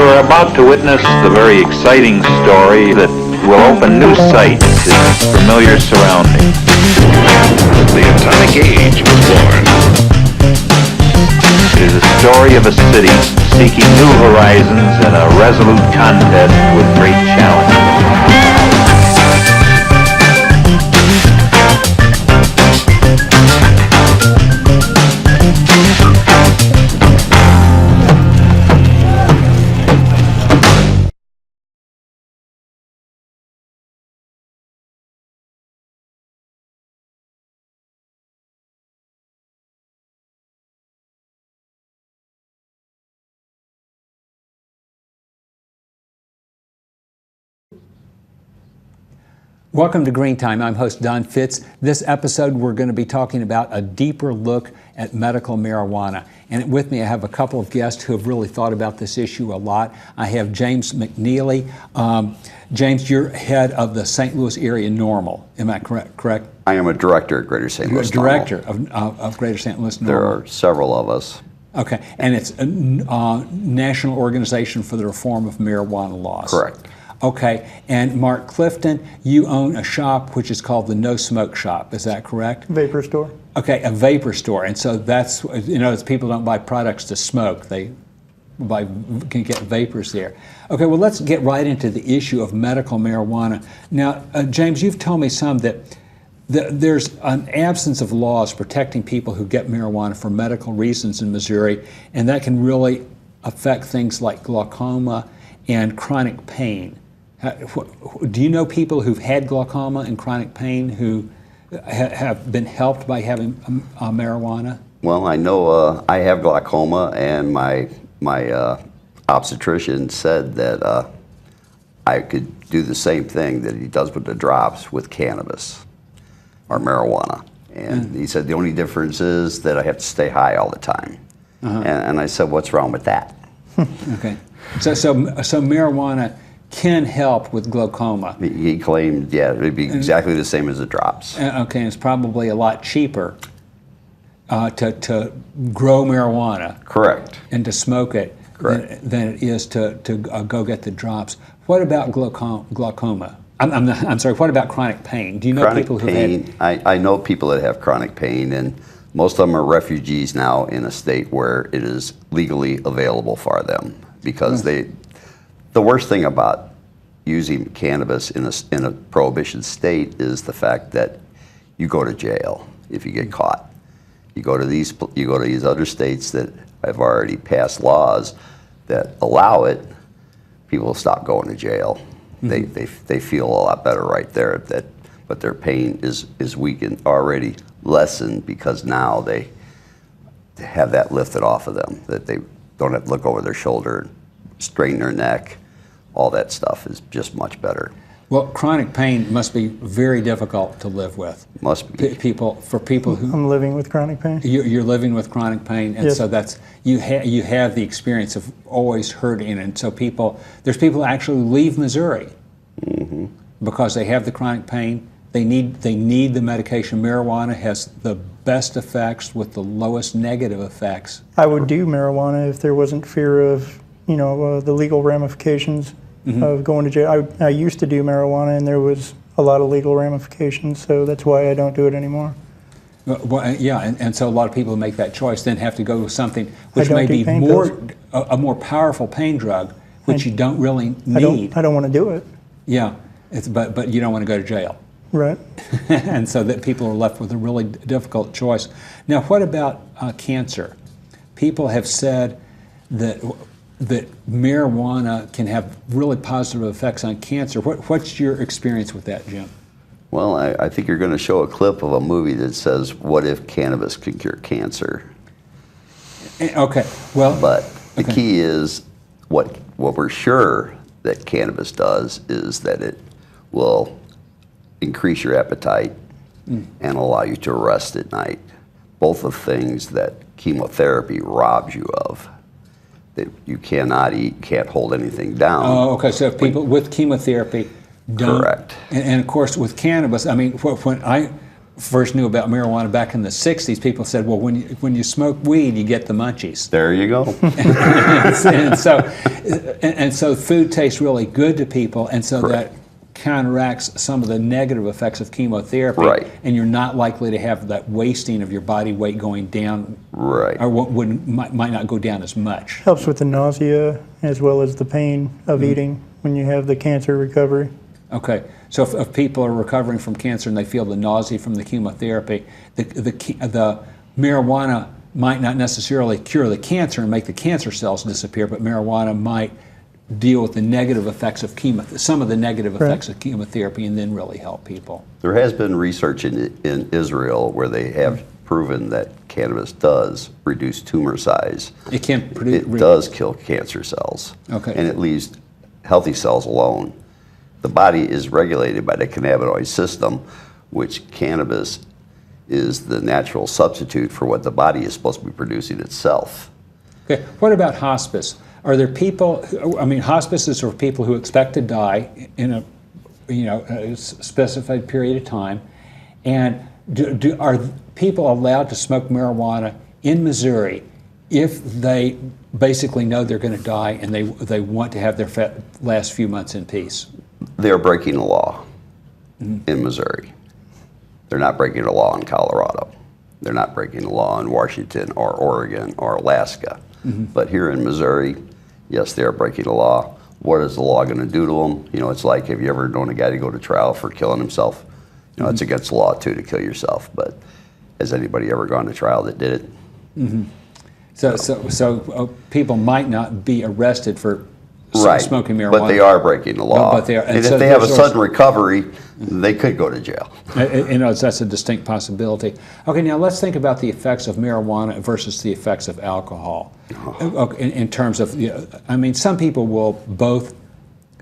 You're about to witness the very exciting story that will open new sight to familiar surroundings. The atomic age was born. It is a story of a city seeking new horizons in a resolute contest with great challenges. Welcome to Green Time. I'm host Don Fitz. This episode we're going to be talking about a deeper look at medical marijuana. And with me I have a couple of guests who have really thought about this issue a lot. I have James McNeely. James, you're head of the St. Louis area NORML. Am I correct? I am a director at Greater St. Louis. You're a director of Greater St. Louis NORML. There are several of us. Okay, and it's a national organization for the reform of marijuana laws. Correct. Okay, and Mark Clifton, you own a shop which is called the No Smoke Shop, is that correct? Vapor store. Okay, a vapor store, and so that's, you know, it's people don't buy products to smoke, they can get vapors there. Okay, well let's get right into the issue of medical marijuana. Now, James, you've told me some that there's an absence of laws protecting people who get marijuana for medical reasons in Missouri, and that can really affect things like glaucoma and chronic pain. Do you know people who've had glaucoma and chronic pain who have been helped by having marijuana? Well, I know I have glaucoma, and my obstetrician said that I could do the same thing that he does with the drops with cannabis or marijuana. And he said the only difference is that I have to stay high all the time. And I said, what's wrong with that? Okay, so marijuana can help with glaucoma. He claimed, yeah, it'd be exactly the same as the drops. Okay, and it's probably a lot cheaper to grow marijuana. Correct. And to smoke it than it is to go get the drops. What about glaucoma? I'm sorry, what about chronic pain? Do you know chronic people who pain, I know people that have chronic pain, and most of them are refugees now in a state where it is legally available for them, because the worst thing about using cannabis in a prohibition state is the fact that you go to jail if you get caught. You go to these other states that have already passed laws that allow it. People stop going to jail. They feel a lot better right there. But their pain is weakened, already lessened, because now they have that lifted off of them, that they don't have to look over their shoulder, straighten their neck. All that stuff is just much better. Well, chronic pain must be very difficult to live with. Must be. For people who... I'm living with chronic pain. You're living with chronic pain, and yes. so that's, you have the experience of always hurting, and so there's people who actually leave Missouri because they have the chronic pain. They need the medication. Marijuana has the best effects with the lowest negative effects. I would do marijuana if there wasn't fear of, the legal ramifications of going to jail. I used to do marijuana, and there was a lot of legal ramifications, so that's why I don't do it anymore. Well, yeah, and so a lot of people who make that choice then have to go with something which may be a more powerful pain drug, which you don't really need. I don't want to do it. Yeah, but you don't want to go to jail. Right. And so that people are left with a really difficult choice. Now, what about cancer? People have said that marijuana can have really positive effects on cancer. What's your experience with that, Jim? Well, I think you're going to show a clip of a movie that says, what if cannabis could cure cancer? Okay, well... But the key is, what we're sure that cannabis does is that it will increase your appetite and allow you to rest at night. Both of things that chemotherapy robs you of. That you cannot eat, can't hold anything down. Oh, okay, so if people with chemotherapy don't... Correct. And of course with cannabis, I mean, when first knew about marijuana back in the 60s, people said, well, when you smoke weed, you get the munchies. There you go. and so food tastes really good to people, and so Correct. that counteracts some of the negative effects of chemotherapy, Right. and you're not likely to have that wasting of your body weight going down, Right. or might not go down as much. Helps with the nausea as well as the pain of eating when you have the cancer recovery. Okay, so if people are recovering from cancer and they feel the nausea from the chemotherapy, the marijuana might not necessarily cure the cancer and make the cancer cells disappear, but marijuana might deal with the negative effects of some of the negative effects of chemotherapy, and then really help people. There has been research in Israel where they have proven that cannabis does reduce tumor size. It can produce. It does kill cancer cells. Okay. And it leaves healthy cells alone. The body is regulated by the cannabinoid system, which cannabis is the natural substitute for what the body is supposed to be producing itself. Okay. What about hospice? Are there people? Hospice is for people who expect to die in a specified period of time, and are people allowed to smoke marijuana in Missouri if they basically know they're going to die and they want to have their last few months in peace? They're breaking the law in Missouri. They're not breaking the law in Colorado. They're not breaking the law in Washington or Oregon or Alaska. But here in Missouri, yes, they are breaking the law. What is the law going to do to them? It's like, have you ever known a guy to go to trial for killing himself? It's against the law, too, to kill yourself. But has anybody ever gone to trial that did it? So people might not be arrested for smoking marijuana. But they are breaking the law. No, but they are, and so if they have a sudden recovery, they could go to jail. That's a distinct possibility. Okay, now let's think about the effects of marijuana versus the effects of alcohol. Okay, in terms of, some people will both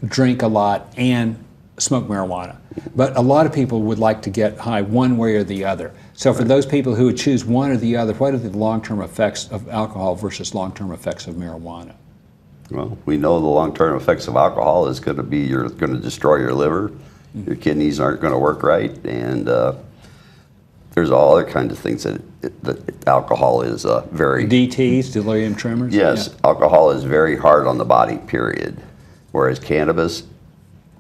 drink a lot and smoke marijuana, but a lot of people would like to get high one way or the other. So for those people who would choose one or the other, what are the long-term effects of alcohol versus long-term effects of marijuana? Well, we know the long-term effects of alcohol is going to be you're going to destroy your liver, your kidneys aren't going to work right, and there's all other kinds of things that alcohol is very... DTs, delirium tremors? Yes, yeah. Alcohol is very hard on the body, period. Whereas cannabis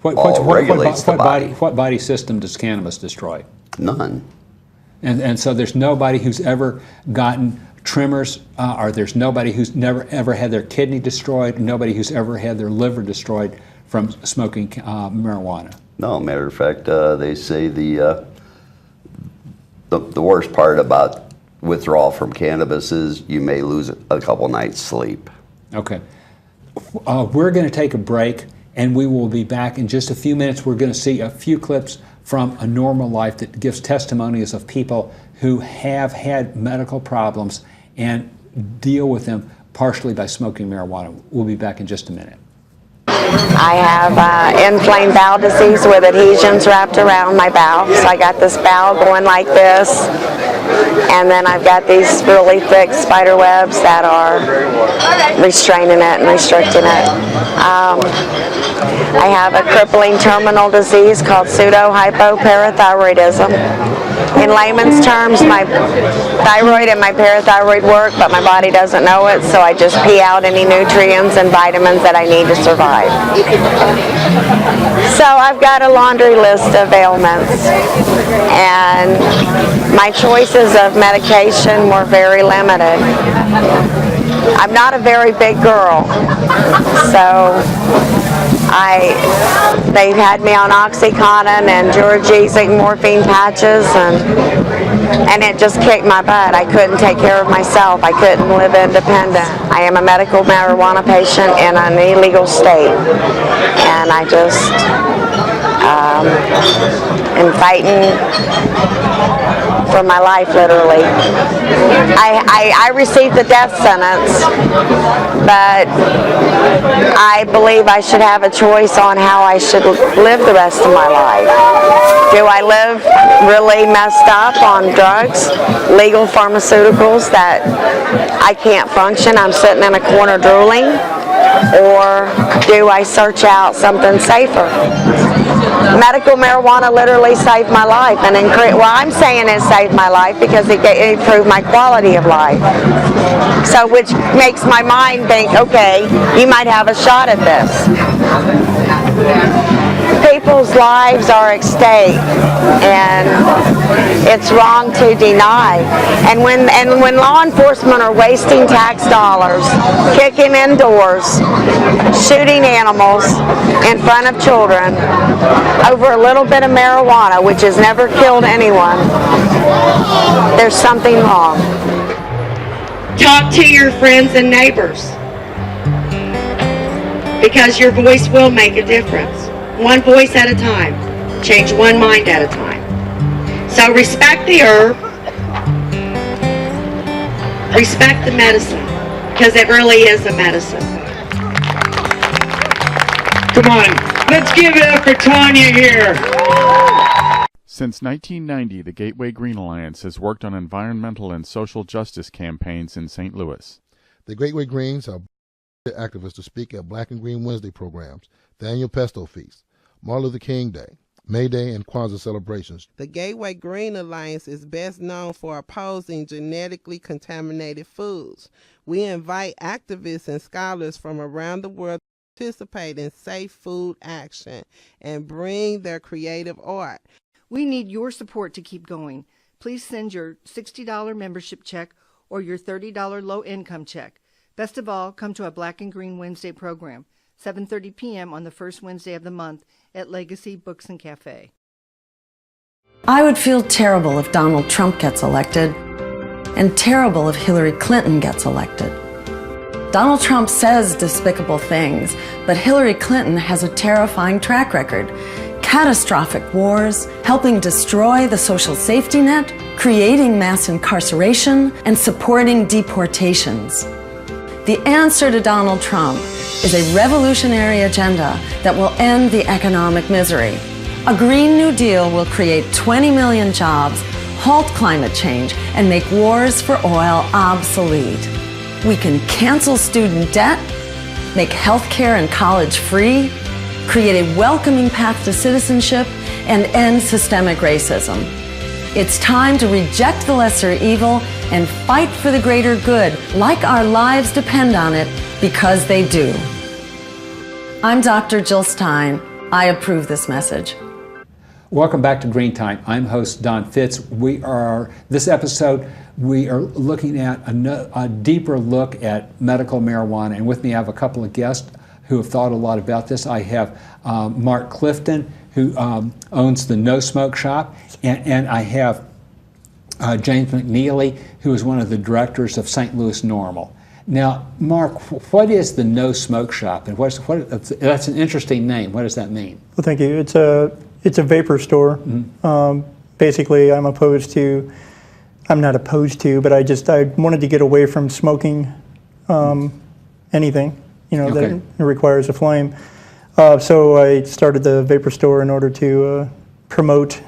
regulates the body. What body system does cannabis destroy? None. And so there's nobody who's ever gotten tremors, or there's nobody who's never ever had their kidney destroyed, nobody who's ever had their liver destroyed from smoking marijuana. No, matter of fact, they say the worst part about withdrawal from cannabis is you may lose a couple nights' sleep. Okay. We're going to take a break, and we will be back in just a few minutes. We're going to see a few clips from A Normal Life that gives testimonies of people who have had medical problems and deal with them partially by smoking marijuana. We'll be back in just a minute. I have inflamed bowel disease with adhesions wrapped around my bowel. So I got this bowel going like this, and then I've got these really thick spider webs that are restraining it and restricting it. I have a crippling terminal disease called pseudohypoparathyroidism. In layman's terms, my thyroid and my parathyroid work, but my body doesn't know it, so I just pee out any nutrients and vitamins that I need to survive. So I've got a laundry list of ailments, and my choices of medication were very limited. I'm not a very big girl, so they've had me on OxyContin and Georgesic morphine patches, and it just kicked my butt. I couldn't take care of myself. I couldn't live independent. I am a medical marijuana patient in an illegal state, and I just am fighting for my life, literally. I received the death sentence, but I believe I should have a choice on how I should live the rest of my life. Do I live really messed up on drugs, legal pharmaceuticals that I can't function? I'm sitting in a corner drooling. or do I search out something safer? Medical marijuana literally saved my life, and well, I'm saying it saved my life because it improved my quality of life. So, which makes my mind think, okay, you might have a shot at this. People's lives are at stake, and it's wrong to deny. And when law enforcement are wasting tax dollars, kicking in doors, shooting animals in front of children over a little bit of marijuana, which has never killed anyone, there's something wrong. Talk to your friends and neighbors, because your voice will make a difference. One voice at a time. Change one mind at a time. So respect the herb. Respect the medicine, because it really is a medicine. Come on, let's give it up for Tanya here. Since 1990, the Gateway Green Alliance has worked on environmental and social justice campaigns in St. Louis. The Gateway Greens are activists to speak at Black and Green Wednesday programs, the annual Pesto Feast, Martin Luther King Day, May Day, and Kwanzaa celebrations. The Gateway Green Alliance is best known for opposing genetically contaminated foods. We invite activists and scholars from around the world to participate in safe food action and bring their creative art. We need your support to keep going. Please send your $60 membership check or your $30 low-income check. Best of all, come to a Black and Green Wednesday program, 7:30 p.m. on the first Wednesday of the month at Legacy Books and Cafe. I would feel terrible if Donald Trump gets elected, and terrible if Hillary Clinton gets elected. Donald Trump says despicable things, but Hillary Clinton has a terrifying track record. Catastrophic wars, helping destroy the social safety net, creating mass incarceration, and supporting deportations. The answer to Donald Trump is a revolutionary agenda that will end the economic misery. A Green New Deal will create 20 million jobs, halt climate change, and make wars for oil obsolete. We can cancel student debt, make healthcare and college free, create a welcoming path to citizenship, and end systemic racism. It's time to reject the lesser evil and fight for the greater good, like our lives depend on it, because they do. I'm Dr. Jill Stein. I approve this message. Welcome back to Green Time. I'm host Don Fitz. This episode, we are looking at a deeper look at medical marijuana. And with me, I have a couple of guests who have thought a lot about this. I have Mark Clifton, who owns the No Smoke Shop, and I have James McNeely, who is one of the directors of St. Louis Normal. Now, Mark, what is the No Smoke Shop, and that's an interesting name. What does that mean? Well, thank you. It's a vapor store. Mm-hmm. Basically, I'm not opposed to, but I wanted to get away from smoking anything, that requires a flame. So I started the vapor store in order to promote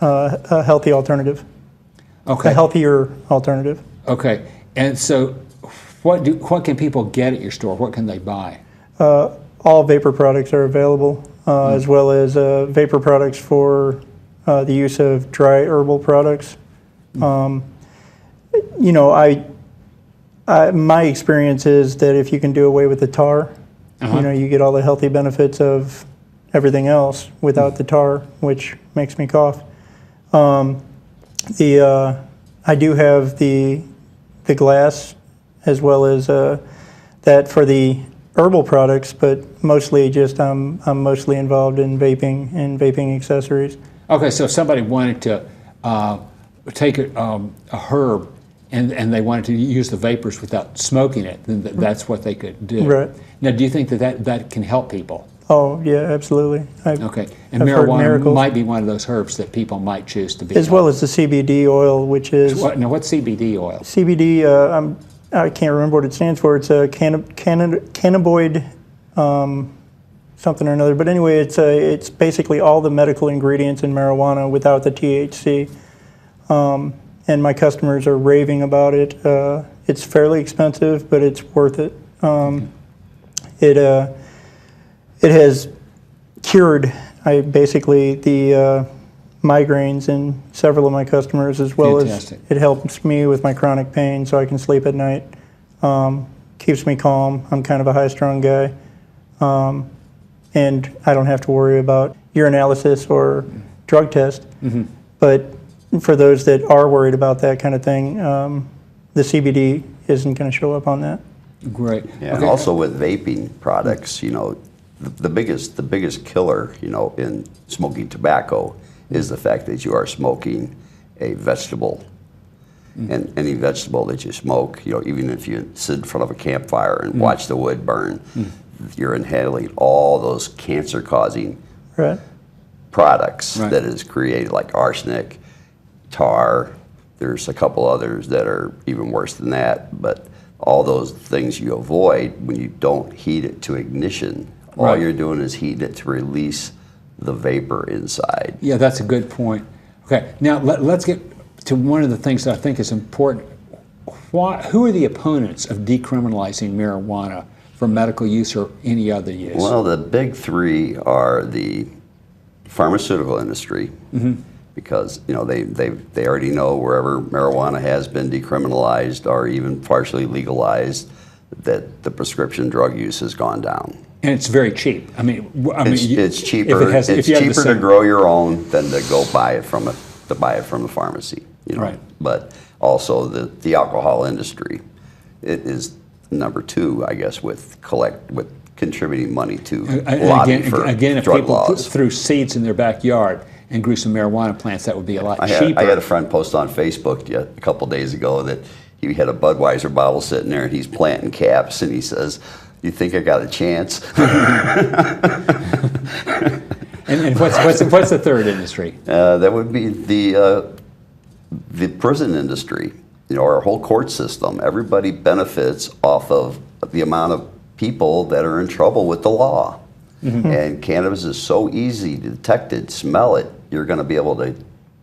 a healthy alternative. Okay. A healthier alternative. Okay. And so what can people get at your store? What can they buy? All vapor products are available, as well as vapor products for the use of dry herbal products. My experience is that if you can do away with the tar, you get all the healthy benefits of everything else without the tar, which makes me cough. I do have the glass as well as that for the herbal products, but mostly just I'm mostly involved in vaping and vaping accessories. Okay, so if somebody wanted to take a herb and they wanted to use the vapors without smoking it, then that's what they could do. Right. Now, do you think that can help people? Oh, yeah, absolutely. Okay, and marijuana might be one of those herbs that people might choose to be as well as the Cbd oil, which is... Now, what's CBD oil? CBD, I can't remember what it stands for. It's a cannabinoid something or another. But anyway, it's basically all the medical ingredients in marijuana without the THC. And my customers are raving about it. It's fairly expensive, but it's worth it. it has cured basically the migraines in several of my customers, as well Fantastic. as it helps me with my chronic pain so I can sleep at night. Keeps me calm. I'm kind of a high-strung guy. And I don't have to worry about urinalysis or drug test. But for those that are worried about that kind of thing, the CBD isn't going to show up on that. Great. Yeah, and also with vaping products, you know, the biggest killer, you know, in smoking tobacco is the fact that you are smoking a vegetable. And any vegetable that you smoke, you know, even if you sit in front of a campfire and watch the wood burn, you're inhaling all those cancer-causing products that is created, like arsenic, tar. There's a couple others that are even worse than that, but all those things you avoid when you don't heat it to ignition. All you're doing is heating it to release the vapor inside. Yeah, that's a good point. Okay, now let's get to one of the things that I think is important. Who are the opponents of decriminalizing marijuana for medical use or any other use? Well, the big three are the pharmaceutical industry, because you know they already know wherever marijuana has been decriminalized or even partially legalized, that the prescription drug use has gone down. And it's very cheap. It's cheaper. It's cheaper to grow your own than to go buy it from the pharmacy. You know? Right. But also the alcohol industry, it is number two, I guess, with contributing money to lobby for if drug people laws. threw seeds in their backyard and grew some marijuana plants, that would be a lot cheaper. I had a friend post on Facebook a couple days ago that he had a Budweiser bottle sitting there and he's planting caps, and he says, "You think I got a chance?" and what's the third industry? That would be the prison industry. You know, our whole court system. Everybody benefits off of the amount of people that are in trouble with the law. And cannabis is so easy to detect it, smell it. You're going to be able to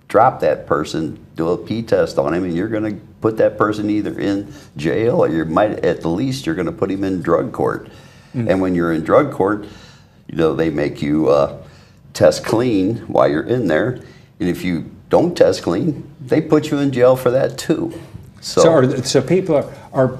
drop that person, do a pee test on him, and you're going to put that person either in jail or you might, at the least, you're going to put him in drug court. And when you're in drug court, you know, they make you test clean while you're in there. And if you don't test clean, they put you in jail for that too. So people are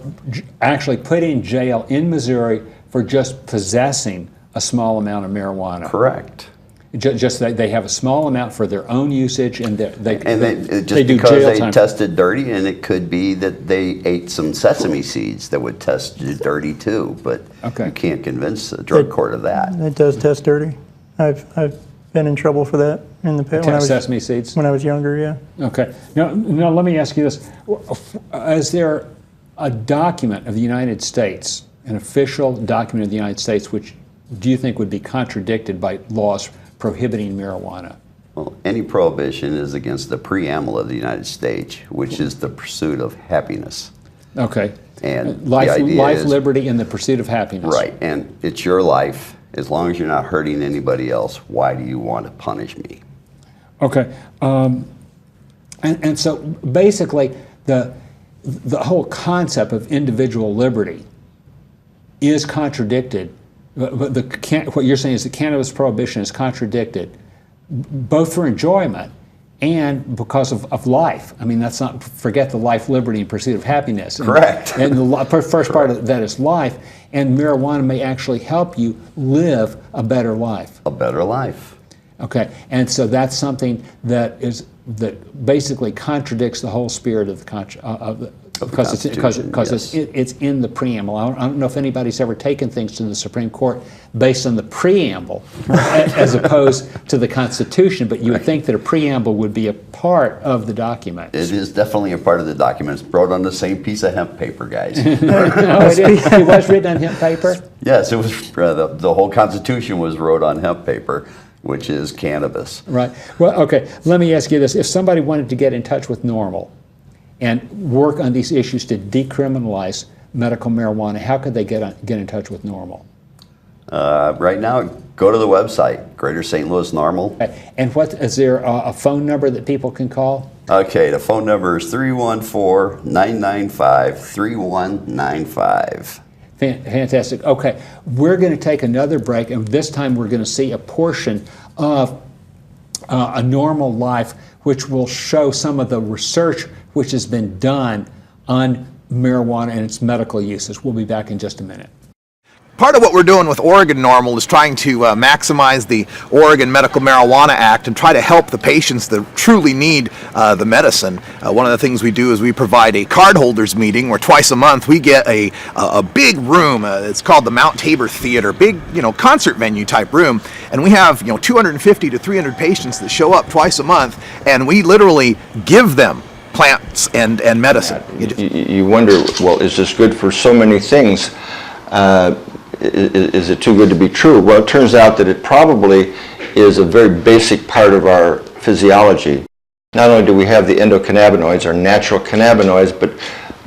actually put in jail in Missouri for just possessing a small amount of marijuana. Correct. Just that they have a small amount for their own usage, and they do because they tested dirty, and it could be that they ate some sesame seeds that would test dirty too. But you can't convince the drug court of that. It does test dirty. I've been in trouble for that in the past. Sesame seeds? When I was younger, yeah. Okay. Now let me ask you this. Is there a document of the United States, an official document of the United States, which do you think would be contradicted by laws prohibiting marijuana? Well, any prohibition is against the preamble of the United States, which is the pursuit of happiness. Okay. And life, liberty, and the pursuit of happiness. Right. And it's your life. As long as you're not hurting anybody else, why do you want to punish me? Okay. And so basically, the whole concept of individual liberty is contradicted. What you're saying is the cannabis prohibition is contradicted, both for enjoyment and because of life. I mean, that's not, forget the life, liberty, and pursuit of happiness. Correct. And the first part of that is life, and marijuana may actually help you live a better life. A better life. Okay, and so that's something that basically contradicts the whole spirit of the because it's in the preamble. I don't know if anybody's ever taken things to the Supreme Court based on the preamble as opposed to the Constitution, but you would think that a preamble would be a part of the document. It is definitely a part of the document. It's wrote on the same piece of hemp paper, guys. It was written on hemp paper? Yes, it was. The whole Constitution was wrote on hemp paper, which is cannabis. Right. Well, okay, let me ask you this. If somebody wanted to get in touch with NORML and work on these issues to decriminalize medical marijuana, how could they get in touch with NORML? Right now, go to the website, Greater St. Louis NORML. Okay. And is there a phone number that people can call? Okay, the phone number is 314-995-3195. Fantastic. Okay, we're going to take another break, and this time we're going to see a portion of A Normal Life, which will show some of the research which has been done on marijuana and its medical uses. We'll be back in just a minute. Part of what we're doing with Oregon NORML is trying to maximize the Oregon Medical Marijuana Act and try to help the patients that truly need the medicine. One of the things we do is we provide a cardholders meeting where twice a month we get a big room. It's called the Mount Tabor Theater, big concert venue type room, and we have 250 to 300 patients that show up twice a month, and we literally give them plants and medicine. You wonder, well, is this good for so many things? Is it too good to be true? Well, it turns out that it probably is a very basic part of our physiology. Not only do we have the endocannabinoids, our natural cannabinoids, but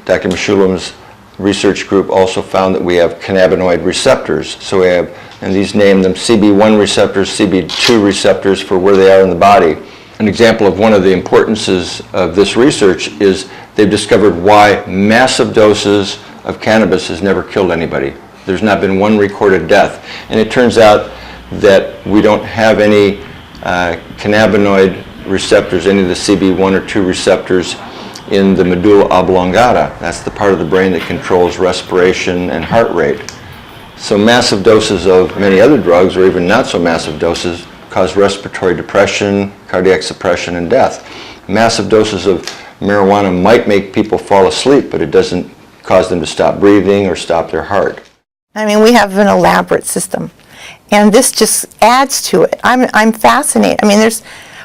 Dr. Meshulam's research group also found that we have cannabinoid receptors. So we have, and these name them Cb1 receptors, Cb2 receptors for where they are in the body. An example of one of the importances of this research is they've discovered why massive doses of cannabis has never killed anybody. There's not been one recorded death. And it turns out that we don't have any cannabinoid receptors, any of the Cb1 or 2 receptors in the medulla oblongata. That's the part of the brain that controls respiration and heart rate. So massive doses of many other drugs, or even not so massive doses, cause respiratory depression, cardiac suppression, and death. Massive doses of marijuana might make people fall asleep, but it doesn't cause them to stop breathing or stop their heart. I mean, we have an elaborate system, and this just adds to it. I'm fascinated. I mean, there's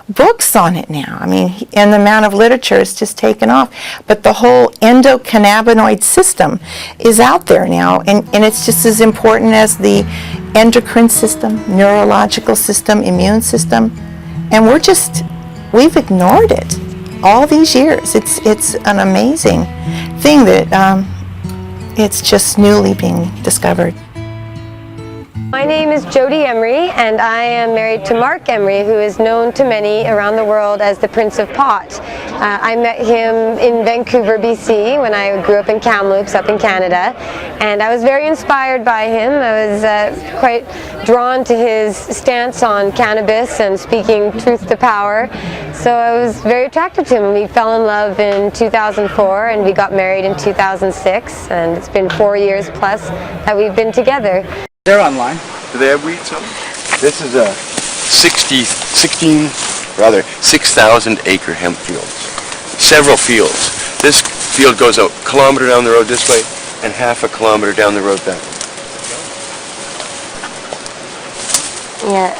books on it now. I mean, and the amount of literature is just taken off. But the whole endocannabinoid system is out there now, and it's just as important as the endocrine system, neurological system, immune system, and we've ignored it all these years. It's an amazing thing that it's just newly being discovered. My name is Jody Emery, and I am married to Mark Emery, who is known to many around the world as the Prince of Pot. I met him in Vancouver, BC, when I grew up in Kamloops, up in Canada, and I was very inspired by him. I was quite drawn to his stance on cannabis and speaking truth to power, so I was very attracted to him. We fell in love in 2004, and we got married in 2006, and it's been 4 years plus that we've been together. They're online. Do they have weed too? This is a 6,000 acre hemp field. Several fields. This field goes a kilometer down the road this way and half a kilometer down the road that way. Yeah.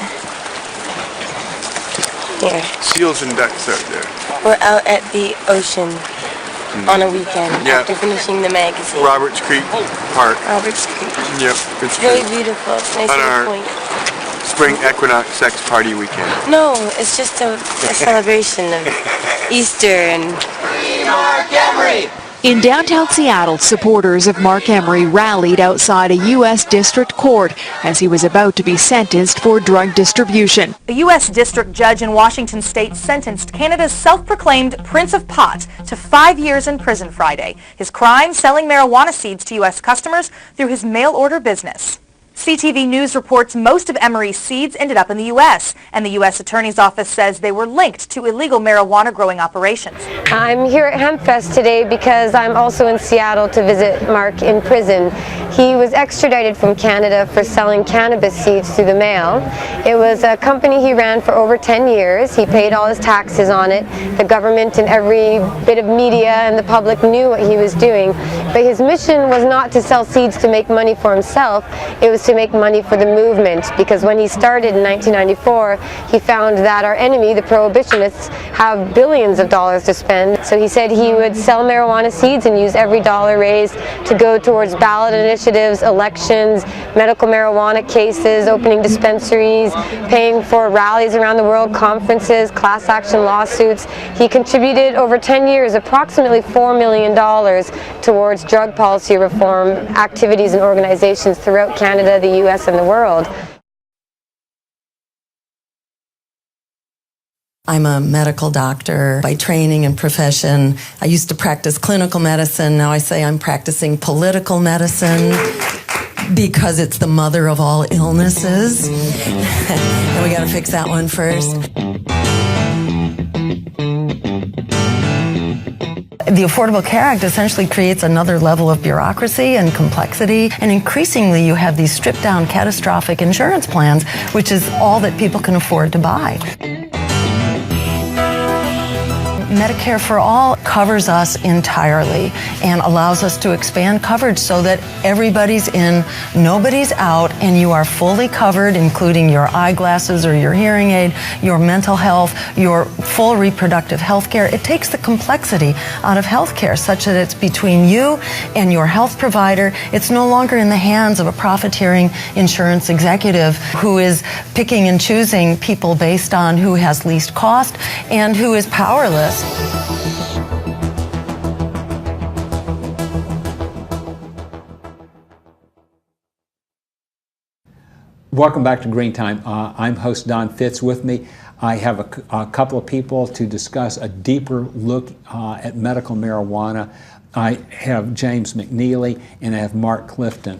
Here. Seals and ducks out there. We're out at the ocean on a weekend after finishing the magazine. Roberts Creek Park. Roberts Creek. Yep. It's very beautiful. It's nice on and our point. spring equinox sex party weekend. No, it's just a celebration of Easter and... Mark Emery! In downtown Seattle, supporters of Mark Emery rallied outside a U.S. District Court as he was about to be sentenced for drug distribution. A U.S. District Judge in Washington State sentenced Canada's self-proclaimed Prince of Pot to 5 years in prison Friday. His crime, selling marijuana seeds to U.S. customers through his mail-order business. CTV News reports most of Emery's seeds ended up in the U.S., and the U.S. Attorney's Office says they were linked to illegal marijuana growing operations. I'm here at HempFest today because I'm also in Seattle to visit Mark in prison. He was extradited from Canada for selling cannabis seeds through the mail. It was a company he ran for over 10 years. He paid all his taxes on it. The government and every bit of media and the public knew what he was doing. But his mission was not to sell seeds to make money for himself. It was to make money for the movement, because when he started in 1994, he found that our enemy, the prohibitionists, have billions of dollars to spend. So he said he would sell marijuana seeds and use every dollar raised to go towards ballot initiatives, elections, medical marijuana cases, opening dispensaries, paying for rallies around the world, conferences, class action lawsuits. He contributed over 10 years approximately $4 million towards drug policy reform activities and organizations throughout Canada, the U.S. and the world. I'm a medical doctor by training and profession. I used to practice clinical medicine. Now I say I'm practicing political medicine because it's the mother of all illnesses. And we got to fix that one first. The Affordable Care Act essentially creates another level of bureaucracy and complexity, and increasingly you have these stripped-down catastrophic insurance plans, which is all that people can afford to buy. Medicare for All covers us entirely and allows us to expand coverage so that everybody's in, nobody's out, and you are fully covered, including your eyeglasses or your hearing aid, your mental health, your full reproductive health care. It takes the complexity out of health care such that it's between you and your health provider. It's no longer in the hands of a profiteering insurance executive who is picking and choosing people based on who has least cost and who is powerless. Welcome back to Green Time. I'm host Don Fitz. With me, I have a couple of people to discuss a deeper look at medical marijuana. I have James McNeely and I have Mark Clifton.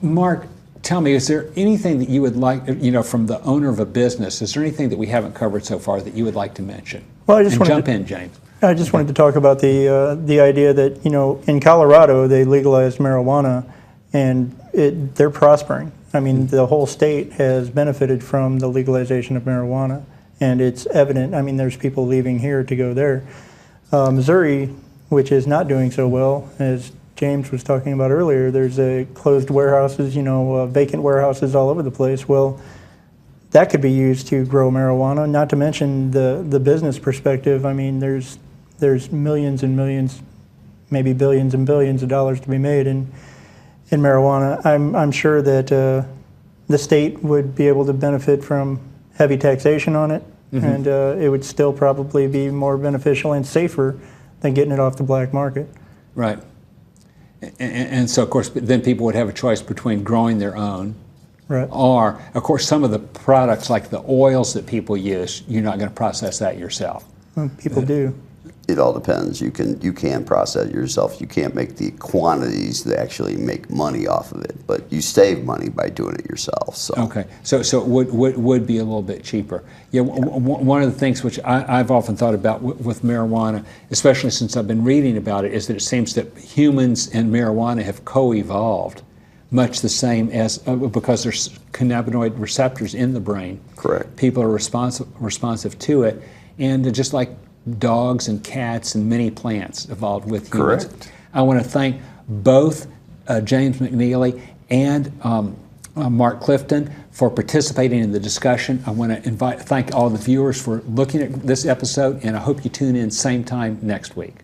Mark, tell me, is there anything that you would like, from the owner of a business, is there anything that we haven't covered so far that you would like to mention? Well, jump in, James. I just wanted to talk about the idea that, in Colorado they legalized marijuana and they're prospering. I mean, the whole state has benefited from the legalization of marijuana, and it's evident. I mean, there's people leaving here to go there. Missouri, which is not doing so well, as James was talking about earlier, there's closed warehouses, vacant warehouses all over the place. Well, that could be used to grow marijuana, not to mention the business perspective. I mean, there's millions and millions, maybe billions and billions of dollars to be made in marijuana. I'm sure that the state would be able to benefit from heavy taxation on it, and it would still probably be more beneficial and safer than getting it off the black market. Right. And so, of course, then people would have a choice between growing their own, right, or, of course, some of the products like the oils that people use, you're not going to process that yourself. Well, people do. It all depends. You can process it yourself. You can't make the quantities that actually make money off of it, but you save money by doing it yourself. So okay, so it would be a little bit cheaper. Yeah, one of the things which I've often thought about with marijuana, especially since I've been reading about it, is that it seems that humans and marijuana have co-evolved, much the same as because there's cannabinoid receptors in the brain. Correct. People are responsive to it, and just like dogs and cats and many plants evolved with humans. Correct. I want to thank both James McNeely and Mark Clifton for participating in the discussion. I want to thank all the viewers for looking at this episode, and I hope you tune in same time next week.